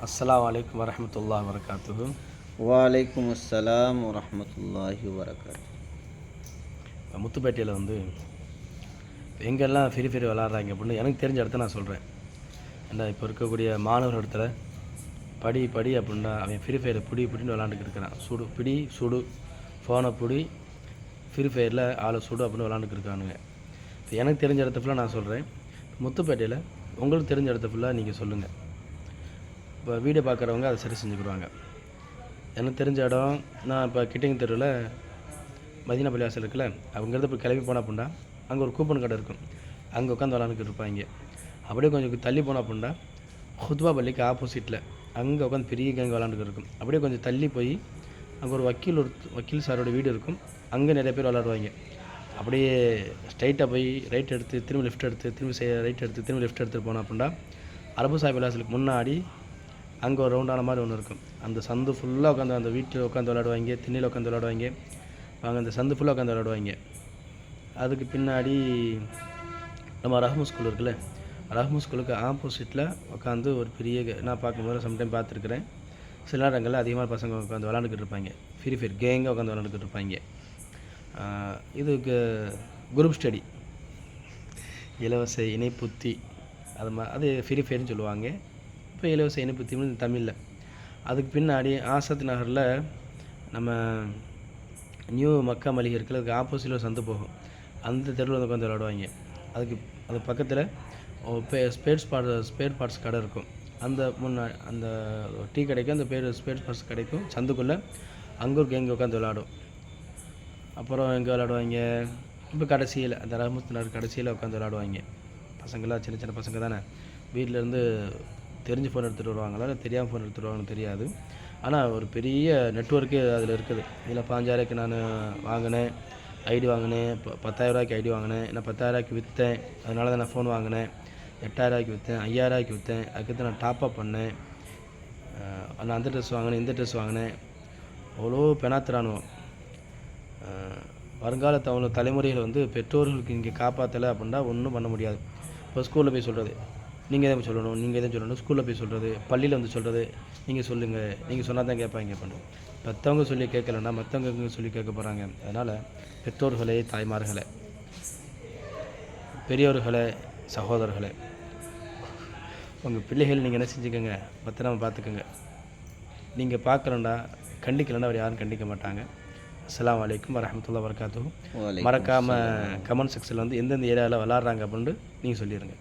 அஸ்ஸலாமு அலைக்கும் வரஹ்மத்துல்லாஹி வபரகாத்துஹு. வலைக்கும் அஸ்ஸலாம் வரஹ்மத்துல்லாஹி வபரகாத்துஹு. முத்துப்பேட்டையில் எங்கெல்லாம் ஃப்ரீ ஃபயர் விளாட்றாங்க அப்படின்னு எனக்கு தெரிஞ்ச இடத்த நான் சொல்கிறேன். ஏன்னா இப்போ இருக்கக்கூடிய மாணவர் இடத்துல படி படி அப்படின்னா அவன் ஃப்ரீ ஃபயரை பிடின்னு விளாண்டுக்கிட்டு இருக்கிறான். சுடு ஃபோனை பிடி, ஃப்ரீ ஃபயரில் ஆளை சுடு அப்படின்னு விளாண்டுக்கிட்டு இருக்கானுங்க. இப்போ எனக்கு தெரிஞ்ச இடத்த ஃபுல்லாக நான் சொல்கிறேன். முத்துப்பேட்டையில் உங்களுக்கு தெரிஞ்ச இடத்த ஃபுல்லாக நீங்கள் சொல்லுங்கள். இப்போ வீடியோ பார்க்குறவங்க அதை சரி செஞ்சுக்கிடுவாங்க. எனக்கு தெரிஞ்ச இடம், நான் இப்போ கிட்டிங் தெருவில் மதீனா பள்ளிவாசல் இருக்குல்ல, அவங்கிறது இப்போ கிளம்பி போனால் அப்படின்னா அங்கே ஒரு கூப்பன் கடை இருக்கும். அங்கே உட்காந்து விளாண்டுக்கிட்டு இருப்பாங்க. அப்படியே கொஞ்சம் தள்ளி போனால் அப்படின்னா ஹுத்பா பள்ளிக்கு ஆப்போசிட்டில் அங்கே உட்காந்து பெரிய கேங் விளாண்டுக்கிட்டு இருக்கும். அப்படியே கொஞ்சம் தள்ளி போய் அங்கே ஒரு வக்கீல் சாரோட வீடு இருக்கும். அங்கே நிறைய பேர் விளாடுவாங்க. அப்படியே ஸ்ட்ரைட்டாக போய் ரைட் எடுத்து திரும்பி லெஃப்ட் எடுத்து திரும்பி ரைட் எடுத்து திரும்பி லெஃப்ட் எடுத்துகிட்டு போனோம் அப்படின்னா அரபு சாஹிப் பள்ளிவாசலுக்கு முன்னாடி அங்கே ஒரு ரவுண்டான மாதிரி ஒன்று இருக்கும். அந்த சந்து ஃபுல்லாக உட்காந்து அந்த வீட்டில் உட்காந்து விளாடுவாங்க, திண்ணையில் உட்காந்து விளாடுவாங்க. அவங்க அந்த சந்து ஃபுல்லாக உட்காந்து விளாடுவாங்க. அதுக்கு பின்னாடி நம்ம ரஹ்மு ஸ்கூல் இருக்குல்ல, ரஹ்மு ஸ்கூலுக்கு ஆப்போசிட்டில் உட்காந்து ஒரு பெரிய நான் பார்க்கும்போது சம்டைம் பார்த்துருக்குறேன். சில நேரங்களில் அதிகமாக பசங்க உட்காந்து விளாண்டுக்கிட்டு இருப்பாங்க. ஃப்ரீ ஃபயர் கேங்காக உட்காந்து விளாண்டுக்கிட்டு இருப்பாங்க. இதுக்கு குரூப் ஸ்டடி, இலவச இணைப்புத்தி, அது ஃப்ரீ ஃபயர்னு சொல்லுவாங்க. இப்போ இலவச இணைப்புத்தின்னு தமிழில். அதுக்கு பின்னாடி ஆசாத் நகரில் நம்ம நியூ மக்கா மளிகை இருக்குல்ல, அதுக்கு ஆப்போசிட்டில் சந்து போகும். அந்த தெருவில் உட்காந்து விளாடுவாங்க. அது பக்கத்தில் ஸ்பேர் பார்ட்ஸ் கடை இருக்கும். அந்த அந்த டீ கடைக்கும் அந்த ஸ்பேர் பார்ட்ஸ் கடைக்கும் சந்துக்குள்ளே அங்கே ஒரு கேங்கு உட்காந்து விளாடும். அப்புறம் எங்கே விளாடுவாங்க, இப்போ கடைசியில் அந்த ரஹமத்துனார் கடைசியில் உட்காந்து விளாடுவாங்க. பசங்களாம் சின்ன சின்ன பசங்க தானே, வீட்டிலேருந்து தெரிஞ்சு ஃபோன் எடுத்துகிட்டு வருவாங்களா இல்லை தெரியாமல் ஃபோன் எடுத்துகிட்டு வருவாங்கன்னு தெரியாது. ஆனால் ஒரு பெரிய நெட்வொர்க்கு அதில் இருக்குது. இதில் 5000க்கு நான் வாங்கினேன், ஐடி வாங்கினேன், 10,000 ஐடி வாங்கினேன், நான் 10,000 விற்றேன், அதனால தான் நான் ஃபோன் வாங்கினேன், 8,000 விற்றேன், 5,000 விற்றேன், அதுக்கு நான் டாப்அப் பண்ணேன், நான் அந்த ட்ரெஸ் வாங்கினேன், இந்த ட்ரெஸ் வாங்கினேன். அவ்வளோ பெணாத்துறானுவோம். வருங்கால தலைமுறைகள் பெற்றோர்களுக்கு இங்கே காப்பாற்றலை அப்படின்னா ஒன்றும் பண்ண முடியாது. இப்போ ஸ்கூலில் போய் சொல்கிறது, நீங்கள் எதுவும் சொல்லணும், ஸ்கூலில் போய் சொல்கிறது, பள்ளியில் சொல்கிறது, நீங்கள் சொல்லுங்கள், நீங்கள் சொன்னால் தான் கேட்பாங்க பண்ணுறோம். மற்றவங்க சொல்லி கேட்கலன்னா மற்றவங்க சொல்லி கேட்க போகிறாங்க. அதனால் பெற்றோர்களே, தாய்மார்களே, பெரியோர்களே, சகோதரர்களே, உங்கள் பிள்ளைகள் நீங்கள் என்ன செஞ்சுக்கோங்க, பத்திரமா பார்த்துக்கோங்க. நீங்கள் பார்க்கலண்டா கண்டிக்கலன்னா அவர் யாரும் கண்டிக்க மாட்டாங்க. அஸ்ஸலாமு அலைக்கும் வரஹ்மத்துல்லாஹி வபரகாத்துஹு. மறக்காமல் கமெண்ட் செக்ஷனில் எந்தெந்த ஏரியாவில் விளாட்றாங்க அப்படின்ட்டு நீங்கள் சொல்லிடுங்க.